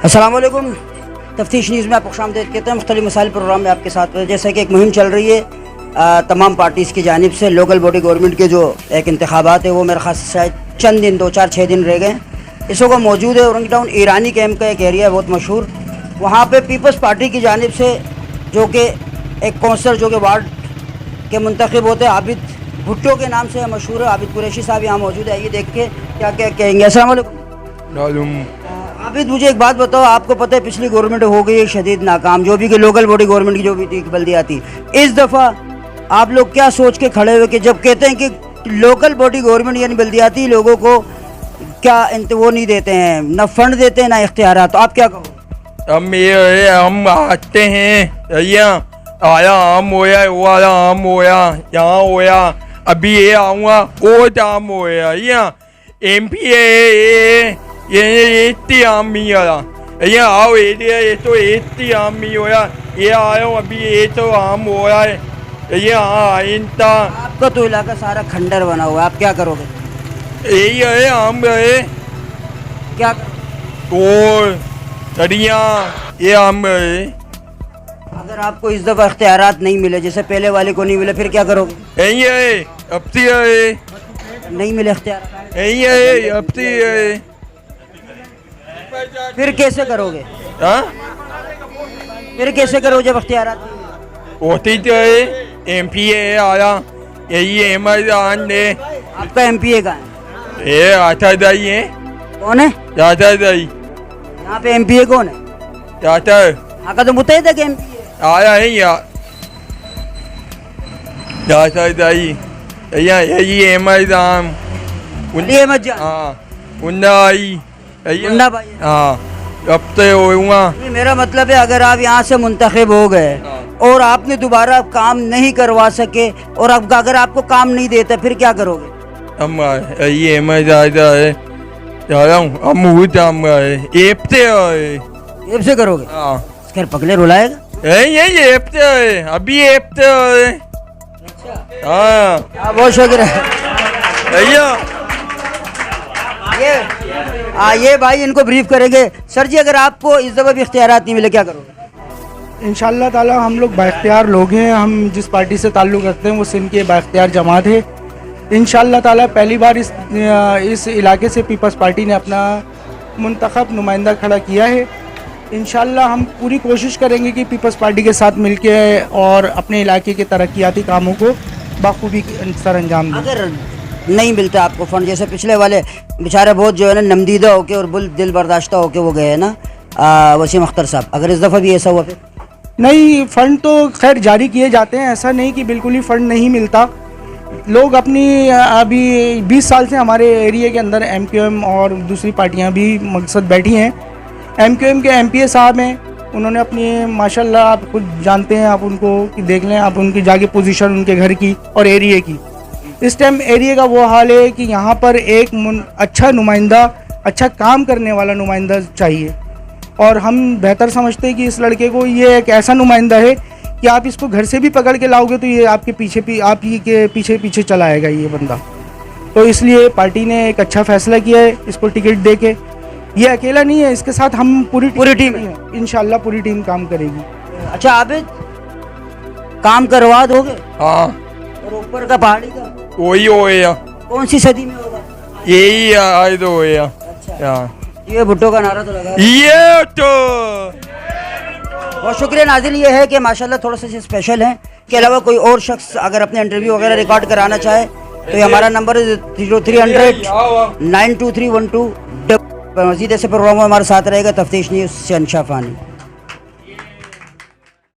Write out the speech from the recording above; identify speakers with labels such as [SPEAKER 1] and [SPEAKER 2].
[SPEAKER 1] अस्सलाम वालेकुम। तफ्तीश न्यूज़ में आपको खुशामदीद कहते हैं। मुख्तलिफ मसाइल प्रोग्राम में आपके साथ जैसे कि एक मुहिम चल रही है तमाम पार्टीज़ की जानिब से। लोकल बॉडी गवर्नमेंट के जो एक इंतखाबात है वो मेरे ख़ास शायद चंद दिन 2-4-6 दिन रह गए। इस वक्त मौजूद है औरंगी टाउन ईरानी कैंप का एक एरिया है बहुत मशहूर। वहाँ पर पीपल्स पार्टी की जानिब से जो कि एक कौंसलर जो कि वार्ड के मुंतखब होते हैं आबिद भुट्टो के नाम से मशहूर है, आबिद कुरैशी साहब यहाँ मौजूद है। आइए देख के क्या क्या कहेंगे। अस्सलाम वालेकुम। आबिद, मुझे एक बात बताओ, आपको पता है पिछली गवर्नमेंट हो गई है शदीद नाकाम, जो भी कि लोकल बॉडी गवर्नमेंट की जो भी थी बल्दियाती। इस दफ़ा आप लोग क्या सोच के खड़े हुए कि जब कहते हैं कि लोकल बॉडी गवर्नमेंट यानी बल्दियाती लोगों को क्या वो नहीं देते हैं, ना फंड देते हैं ना इख्तियार, तो आप क्या कहो?
[SPEAKER 2] हम आते हैं यहाँ आया आम होया, वो वाला आम होया, यहाँ होया, अभी ये आऊँगा वो आम होया, यहाँ MP ये इतनी आम ही आया, यहाँ आओ ये तो इतनी आम ही होया, ये आया हूँ अभी ये तो आम हो रहा है, यहाँ आइंदा।
[SPEAKER 1] आपका तो इलाका सारा खंडर बना हुआ है, आप क्या करोगे?
[SPEAKER 2] यही है आम है
[SPEAKER 1] क्या
[SPEAKER 2] और सड़िया ये आम है।
[SPEAKER 1] अगर आपको इस दफ़ा इख्तियारात नहीं मिले जैसे पहले वाले को नहीं मिले फिर क्या करोगे?
[SPEAKER 2] यही है अब है
[SPEAKER 1] नहीं मिले इख्तियार
[SPEAKER 2] यही है अब है
[SPEAKER 1] फिर कैसे करोगे?
[SPEAKER 2] हाँ
[SPEAKER 1] फिर कैसे करोगे जब इख्तियारात नहीं मिले?
[SPEAKER 2] होती तो है MP आया, यही एमरान ने।
[SPEAKER 1] आपका MPA कहाँ है?
[SPEAKER 2] ये आता दाई है।
[SPEAKER 1] कौन है
[SPEAKER 2] चाचा दाई?
[SPEAKER 1] यहाँ पे MPA कौन है?
[SPEAKER 2] चाचा
[SPEAKER 1] यहाँ का तो मुतहद है MPA
[SPEAKER 2] आया है यहाँ चाचा दाई, यही एमरान
[SPEAKER 1] ये मत जान।
[SPEAKER 2] हाँ उन्ना आई
[SPEAKER 1] मुन्ना भाई है।
[SPEAKER 2] हाँ अब तो होऊंगा।
[SPEAKER 1] ये मेरा मतलब है अगर आप यहाँ से मुंतखब हो गए और आपने दोबारा काम नहीं करवा सके और अब अगर आपको काम नहीं देता फिर क्या करोगे?
[SPEAKER 2] हम ये एमरान है जा रहा हूँ, हम वो जाम रहा है एप से है।
[SPEAKER 1] एप से करोगे?
[SPEAKER 2] हाँ
[SPEAKER 1] खैर पगले रुलाएगा।
[SPEAKER 2] यही एप से है, अभी एप से है। हाँ
[SPEAKER 1] बहुत शुक्र है। ये भाई इनको ब्रीफ करेंगे। सर जी, अगर आपको इस दफ़ा भी इख्तियारात नहीं मिले क्या करोगे?
[SPEAKER 3] इंशाअल्लाह ताला हम लोग बाइख्तियार लोग हैं। हम जिस पार्टी से ताल्लुक़ रखते हैं वो सिंध की बाइख्तियार जमात है। इंशाअल्लाह ताला पहली बार इस इलाके से पीपल्स पार्टी ने अपना मुंतखब नुमाइंदा खड़ा किया है। इंशाअल्लाह हम पूरी कोशिश करेंगे कि पीपल्स पार्टी के साथ मिलके और अपने इलाके के तरक्याती कामों को बाखूबी सर अंजाम दें।
[SPEAKER 1] अगर नहीं मिलता आपको फंड, जैसे पिछले वाले बेचारे बहुत जो है ना नमदीदा होके और दिल बर्दाश्ता होके वो गए ना वसीम अख्तर साहब, अगर इस दफ़ा भी ऐसा हुआ फिर?
[SPEAKER 3] नहीं, फ़ंड तो खैर जारी किए जाते हैं, ऐसा नहीं कि बिल्कुल ही फ़ंड नहीं मिलता। लोग अपनी अभी 20 साल से हमारे एरिया के अंदर MQM और दूसरी पार्टियां भी मकसद बैठी हैं। MQM के MPA साहब हैं, उन्होंने अपनी माशाल्लाह आप खुद जानते हैं, आप उनको कि देख लें आप उनकी जाके पोजीशन उनके घर की और एरिया की। इस टाइम एरिया का वो हाल है कि यहाँ पर एक अच्छा नुमाइंदा, अच्छा काम करने वाला नुमाइंदा चाहिए और हम बेहतर समझते हैं कि इस लड़के को ये एक ऐसा नुमाइंदा है कि आप इसको घर से भी पकड़ के लाओगे तो ये आपके पीछे चला आएगा ये बंदा। तो इसलिए पार्टी ने एक अच्छा फैसला किया है इसको टिकट दे के। ये अकेला नहीं है, इसके साथ हम पूरी टीम है, इंशाल्लाह पूरी टीम काम करेगी।
[SPEAKER 1] अच्छा आबिद, काम करवा दोगे?
[SPEAKER 2] हाँ
[SPEAKER 1] और ऊपर का पहाड़ी का
[SPEAKER 2] वही होया,
[SPEAKER 1] कौन सी सदी में होगा?
[SPEAKER 2] यही आए तो होया।
[SPEAKER 1] अच्छा, ये भुट्टो का नारा तो लगा।
[SPEAKER 2] ये तो
[SPEAKER 1] बहुत शुक्रिया नाज़रीन। ये है कि माशाल्लाह थोड़ा सा स्पेशल है के अलावा कोई और शख्स अगर अपने इंटरव्यू वगैरह रिकॉर्ड कराना चाहे तो ये हमारा नंबर है 0300 92312। मज़ीद ऐसे प्रोग्राम हमारे साथ रहेगा। तफ्तीश न्यूज़ से अंशा फ़ानी।